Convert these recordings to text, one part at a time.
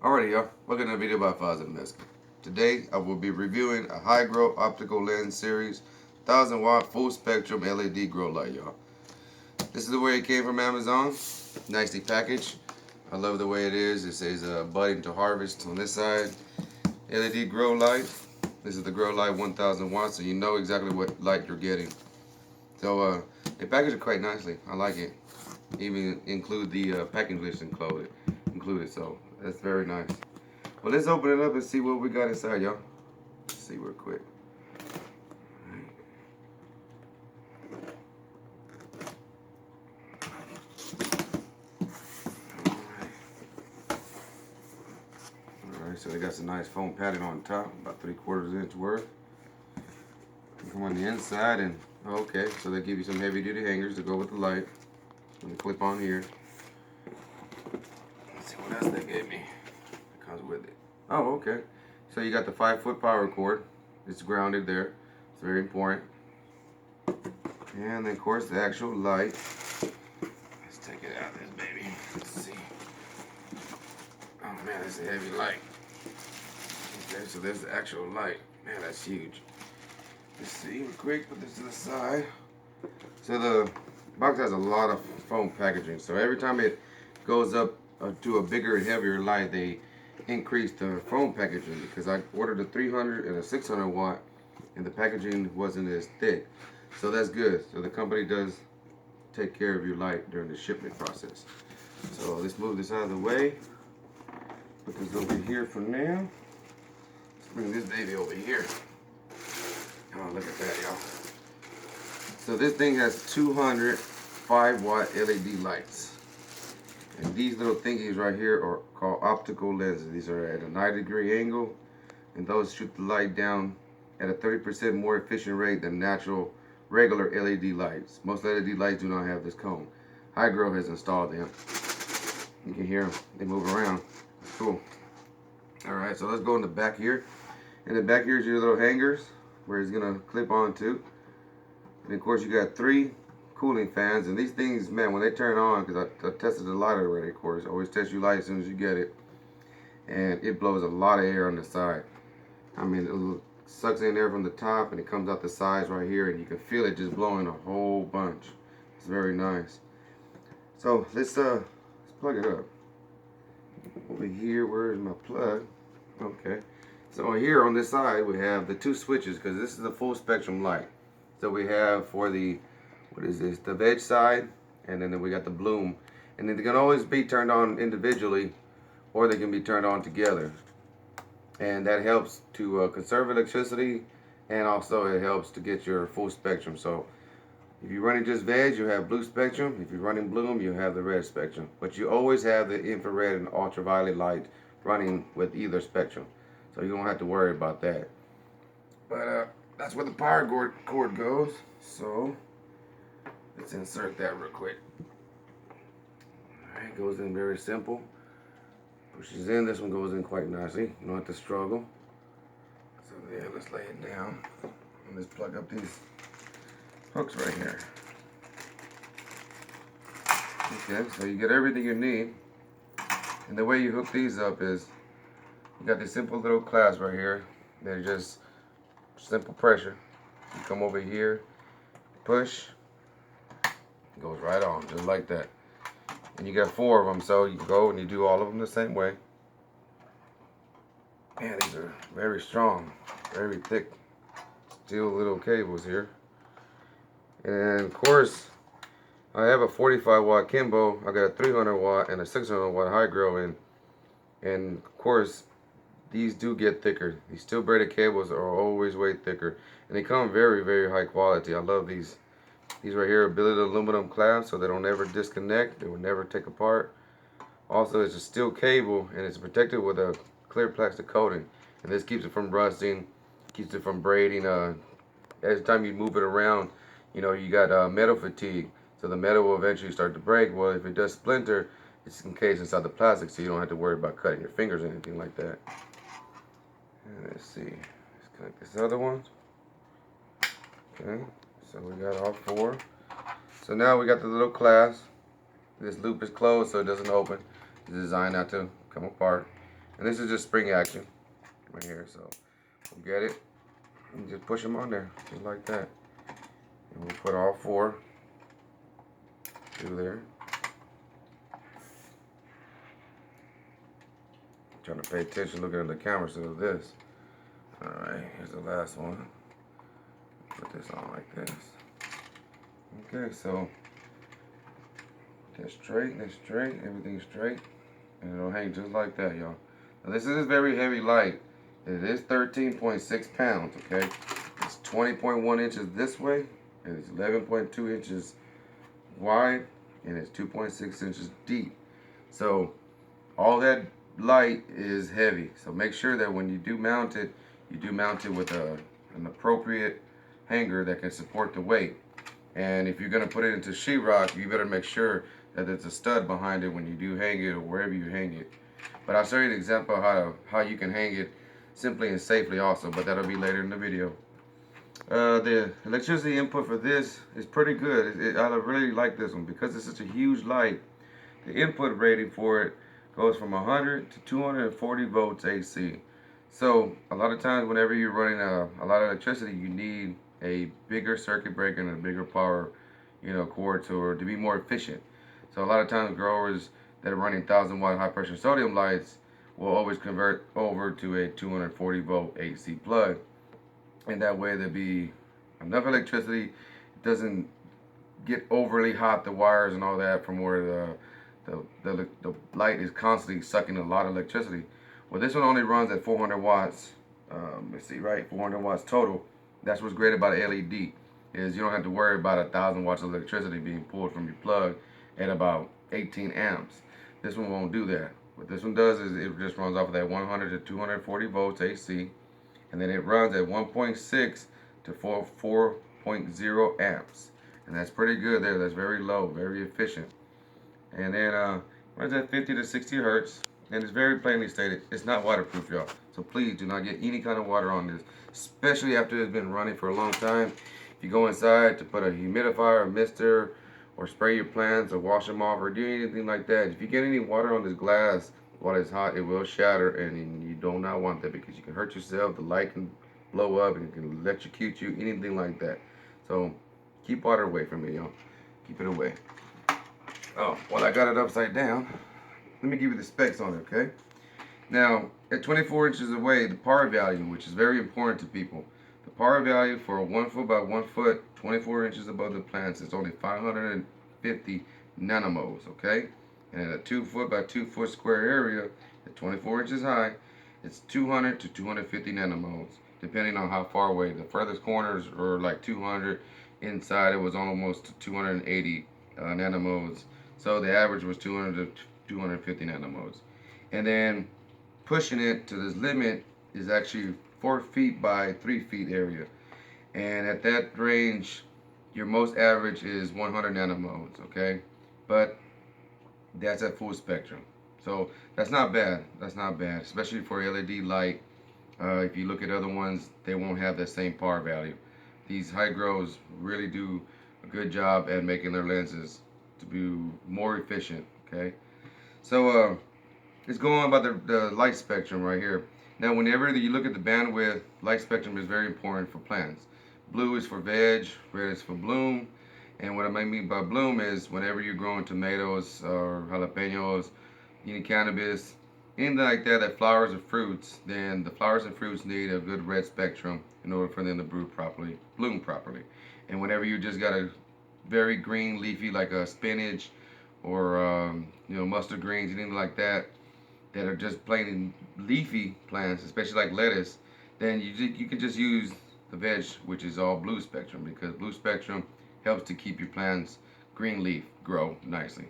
Alrighty, y'all. Welcome to a video by Fozzythemexican. Today, I will be reviewing a Higrow optical lens series 1000 watt full spectrum LED grow light, y'all. This is the way it came from Amazon. Nicely packaged. I love the way it is. It says budding to harvest on this side. LED grow light. This is the grow light 1000 watts, so you know exactly what light you're getting. So they package it quite nicely. I like it. Even include the packing list included. So that's very nice. Well, let's open it up and see what we got inside, y'all. Let's see real quick. Alright, so they got some nice foam padding on top, about 3/4 inch worth. Come on the inside and okay, so they give you some heavy duty hangers to go with the light. Let me clip on here. Let's see what else they gave me. It comes with it. Oh, okay. So you got the 5-foot power cord. It's grounded there. It's very important. And then of course the actual light. Let's take it out of this baby. Let's see. Oh man, that's a heavy light. Okay, so there's the actual light. Man, that's huge. Let's see real quick, put this to the side. So the box has a lot of foam packaging. So every time it goes up to a bigger and heavier light, they increase the foam packaging because I ordered a 300 and a 600 watt and the packaging wasn't as thick. So that's good. So the company does take care of your light during the shipment process. So let's move this out of the way. Put this over here for now. Let's bring this baby over here. Oh, look at that, y'all. So this thing has 205 watt LED lights. And these little thingies right here are called optical lenses. These are at a 90-degree angle, and those shoot the light down at a 30% more efficient rate than natural regular LED lights. Most LED lights do not have this cone. Higrow has installed them. You can hear them. They move around. It's cool. Alright, so let's go in the back here. In the back here is your little hangers where it's going to clip on to. And of course you got 3 cooling fans, and these things, man, when they turn on, because I tested the light already, of course. I always test your light as soon as you get it. And it blows a lot of air on the side. I mean, it sucks in air from the top and it comes out the sides right here, and you can feel it just blowing a whole bunch. It's very nice. So let's plug it up. Over here, where's my plug? Okay. So here on this side we have the 2 switches, because this is a full spectrum light. So we have for the, what is this, the veg side, and then we got the bloom. And then they can always be turned on individually, or they can be turned on together. And that helps to conserve electricity, and also it helps to get your full spectrum. So if you're running just veg, you have blue spectrum. If you're running bloom, you have the red spectrum. But you always have the infrared and ultraviolet light running with either spectrum. So you don't have to worry about that. But that's where the power cord goes. So let's insert that real quick. Alright, goes in very simple. Pushes in. This one goes in quite nicely. You don't have to struggle. So yeah, let's lay it down. And let's plug up these hooks right here. Okay, so you get everything you need. And the way you hook these up is you got this simple little clasp right here. They're just simple pressure. You come over here, push, it goes right on, just like that. And you got 4 of them, so you go and you do all of them the same way. Man, these are very strong, very thick steel little cables here. And of course, I have a 45 watt Kimbo. I got a 300 watt and a 600 watt Higrow in. And of course, these do get thicker. These steel braided cables are always way thicker, and they come very, very high quality. I love these. These right here are billet aluminum clamps, so they don't ever disconnect. They will never take apart. Also, it's a steel cable, and it's protected with a clear plastic coating, and this keeps it from rusting, keeps it from braiding. Every time you move it around, you know, you got metal fatigue, so the metal will eventually start to break. Well, if it does splinter, it's encased inside the plastic, so you don't have to worry about cutting your fingers or anything like that. And let's see, let's connect this other one. Okay, so we got all 4. So now we got the little clasp. This loop is closed, so it doesn't open. It's designed not to come apart. And this is just spring action right here. So we'll get it and just push them on there just like that. And we'll put all 4 through there. Trying to pay attention looking at the camera instead of this. Alright, here's the last one. Put this on like this. Okay, so that's straight, everything's straight. And it'll hang just like that, y'all. Now this is a very heavy light. It is 13.6 pounds, okay? It's 20.1 inches this way, and it's 11.2 inches wide, and it's 2.6 inches deep. So all that light is heavy. So make sure that when you do mount it, with an appropriate hanger that can support the weight. And if you're gonna put it into sheetrock, you better make sure that there's a stud behind it when you do hang it or wherever you hang it. But I'll show you an example of how you can hang it simply and safely also, but that'll be later in the video. The electricity input for this is pretty good. I really like this one because it's such a huge light. The input rating for it goes from 100 to 240 volts AC. So a lot of times whenever you're running a lot of electricity, you need a bigger circuit breaker and a bigger power, cord to be more efficient. So a lot of times growers that are running 1,000-watt high pressure sodium lights will always convert over to a 240 volt AC plug. And that way there'll be enough electricity. It doesn't get overly hot, the wires and all that, from where the light is constantly sucking a lot of electricity. Well, this one only runs at 400 watts. Let's see, right, 400 watts total. That's what's great about an LED, is you don't have to worry about 1,000 watts of electricity being pulled from your plug at about 18 amps. This one won't do that. What this one does is it just runs off of that 100 to 240 volts AC, and then it runs at 1.6 to 4.0 amps. And that's pretty good there. That's very low, very efficient. And then runs at 50 to 60 hertz. And it's very plainly stated, it's not waterproof, y'all. So please do not get any kind of water on this, especially after it's been running for a long time. If you go inside to put a humidifier, a mister, or spray your plants, or wash them off, or do anything like that, if you get any water on this glass while it's hot, it will shatter, and you do not want that because you can hurt yourself. The light can blow up, and it can electrocute you, anything like that. So keep water away from it, y'all. Keep it away. Oh, well, I got it upside down. Let me give you the specs on it, okay? Now, at 24 inches away, the power value, which is very important to people, the power value for a 1 foot by 1 foot, 24 inches above the plants, is only 550 nanomoles, okay? And at a 2 foot by 2 foot square area, at 24 inches high, it's 200 to 250 nanomoles, depending on how far away. The furthest corners are like 200. Inside, it was almost 280 nanomoles. So the average was 200 to 250 nanomoles. And then pushing it to this limit is actually 4 feet by 3 feet area. And at that range, your most average is 100 nanomoles, okay? But that's at full spectrum. So that's not bad. That's not bad, especially for LED light. If you look at other ones, they won't have that same power value. These Higrows really do a good job at making their lenses to be more efficient, okay? So let's go on about the light spectrum right here. Now, whenever you look at the bandwidth, light spectrum is very important for plants. Blue is for veg, red is for bloom. And what I mean by bloom is whenever you're growing tomatoes or jalapenos, any cannabis, anything like that that flowers or fruits, then the flowers and fruits need a good red spectrum in order for them to bloom properly. And whenever you just got a very green leafy, like a spinach or mustard greens, anything like that, that are just plain leafy plants, especially like lettuce, then you can just use the veg, which is all blue spectrum, because blue spectrum helps to keep your plants green leaf grow nicely.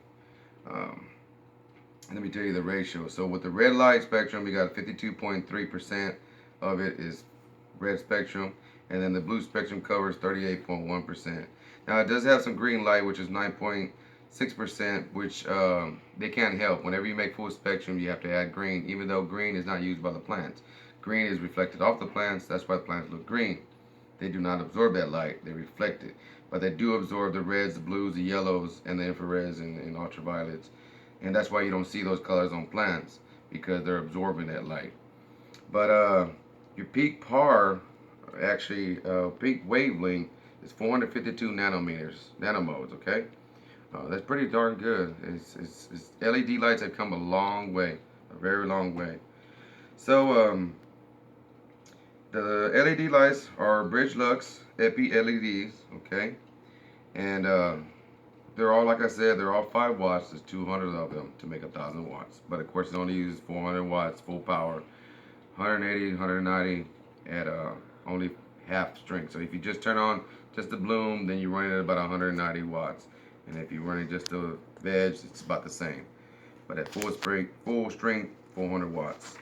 Let me tell you the ratio. So with the red light spectrum, we got 52.3% of it is red spectrum, and then the blue spectrum covers 38.1%. Now it does have some green light, which is 9.6%, which they can't help. Whenever you make full spectrum, you have to add green, even though green is not used by the plants. Green is reflected off the plants. That's why the plants look green. They do not absorb that light. They reflect it. But they do absorb the reds, the blues, the yellows, and the infrareds and ultraviolets. And that's why you don't see those colors on plants. because they're absorbing that light. But your peak PAR, actually peak wavelength is 452 nanomodes. Okay, that's pretty darn good. It's LED lights have come a long way, a very long way. So the LED lights are Bridge Lux Epi LEDs. Okay, and they're all, like I said, they're all 5 watts. There's 200 of them to make 1,000 watts. But of course, it only uses 400 watts full power, 180, 190 at only half strength. So if you just turn on just the bloom, then you run it at about 190 watts. And if you run it just the veg, it's about the same. But at full strength, 400 watts.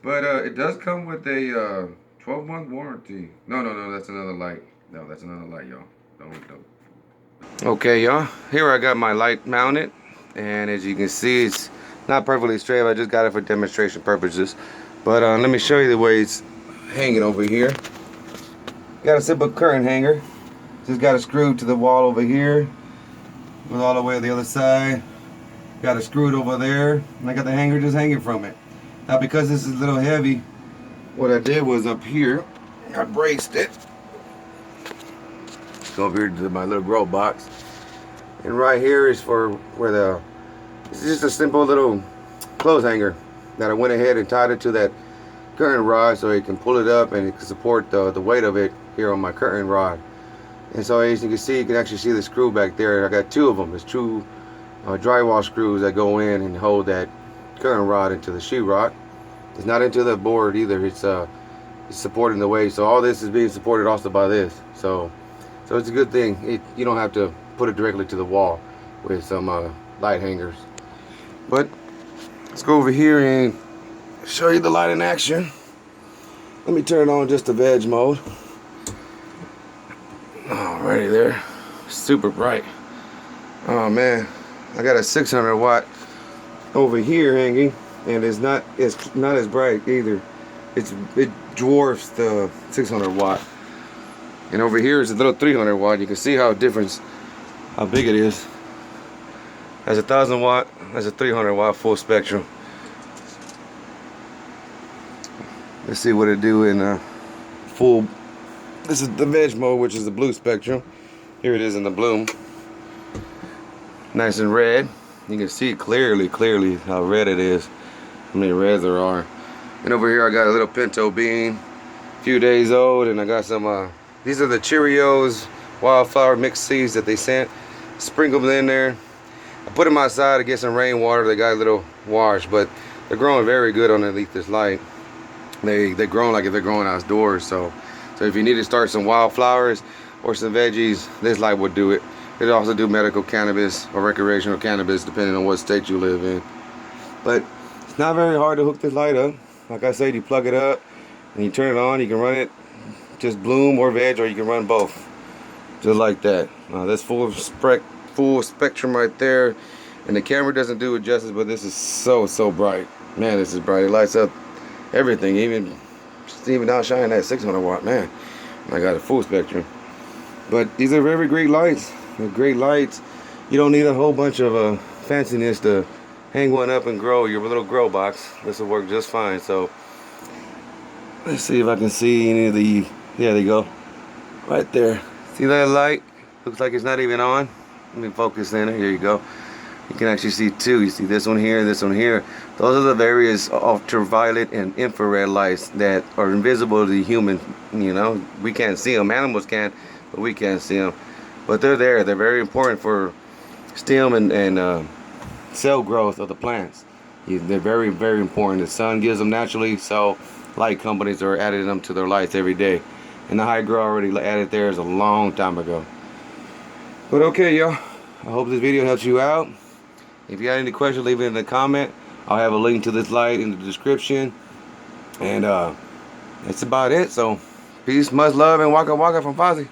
But it does come with a 12-month warranty. No, that's another light. No, that's another light, y'all. Don't. Okay, y'all. Here I got my light mounted, and as you can see, it's not perfectly straight. I just got it for demonstration purposes. But let me show you the way it's hanging over here. Got a simple current hanger. Just got a screw to the wall over here. Goes all the way to the other side. Got it screwed over there, and I got the hanger just hanging from it. Now, because this is a little heavy, what I did was up here, I braced it. Go over here to my little grow box, and right here is for where it's just a simple little clothes hanger that I went ahead and tied it to that current rod so it can pull it up and it can support the weight of it here on my current rod. And so as you can see, you can actually see the screw back there. I got 2 of them. There's 2 drywall screws that go in and hold that current rod into the sheetrock. It's not into the board either. It's supporting the weight. So all this is being supported also by this. So it's a good thing. You don't have to put it directly to the wall with some light hangers. But let's go over here and show you the light in action. Let me turn it on just the veg mode. Alrighty there. Super bright. Oh man, I got a 600 watt over here hanging, and it's not as bright either. It dwarfs the 600 watt. And over here is a little 300 watt. You can see how big it is. That's 1,000 watt. That's a 300 watt full spectrum. Let's see what it do in full. This is the veg mode, which is the blue spectrum. Here it is in the bloom. Nice and red. You can see clearly how red it is. How many reds there are. And over here I got a little pinto bean, a few days old, and I got some. These are the Cheerios wildflower mixed seeds that they sent. Sprinkled them in there. I put them outside to get some rainwater. They got a little wash, but they're growing very good underneath this light. They're growing like if they're growing outdoors. So if you need to start some wildflowers or some veggies, this light will do it. It'll also do medical cannabis or recreational cannabis, depending on what state you live in. But it's not very hard to hook this light up. Like I said, you plug it up and you turn it on. You can run it just bloom or veg, or you can run both, just like that. That's full spectrum right there, and the camera doesn't do it justice, but this is so bright. Man, this is bright. It lights up everything, even outshining that 600 watt. Man, I got a full spectrum. But these are very great lights. They're great lights. You don't need a whole bunch of fanciness to hang one up and grow your little grow box. This will work just fine. So let's see if I can see any of the. Yeah, there you go. Right there. See that light? Looks like it's not even on. Let me focus in it. Here you go. You can actually see 2. You see this one here, this one here. Those are the various ultraviolet and infrared lights that are invisible to the human. You know, we can't see them. Animals can, but we can't see them. But they're there. They're very important for stem and cell growth of the plants. They're very important. The sun gives them naturally, so light companies are adding them to their lights every day. And the Higrow already added theirs a long time ago. But okay, y'all. I hope this video helps you out. If you got any questions, leave it in the comment. I'll have a link to this light in the description. And that's about it. So, peace, much love, and waka waka from Fozzy.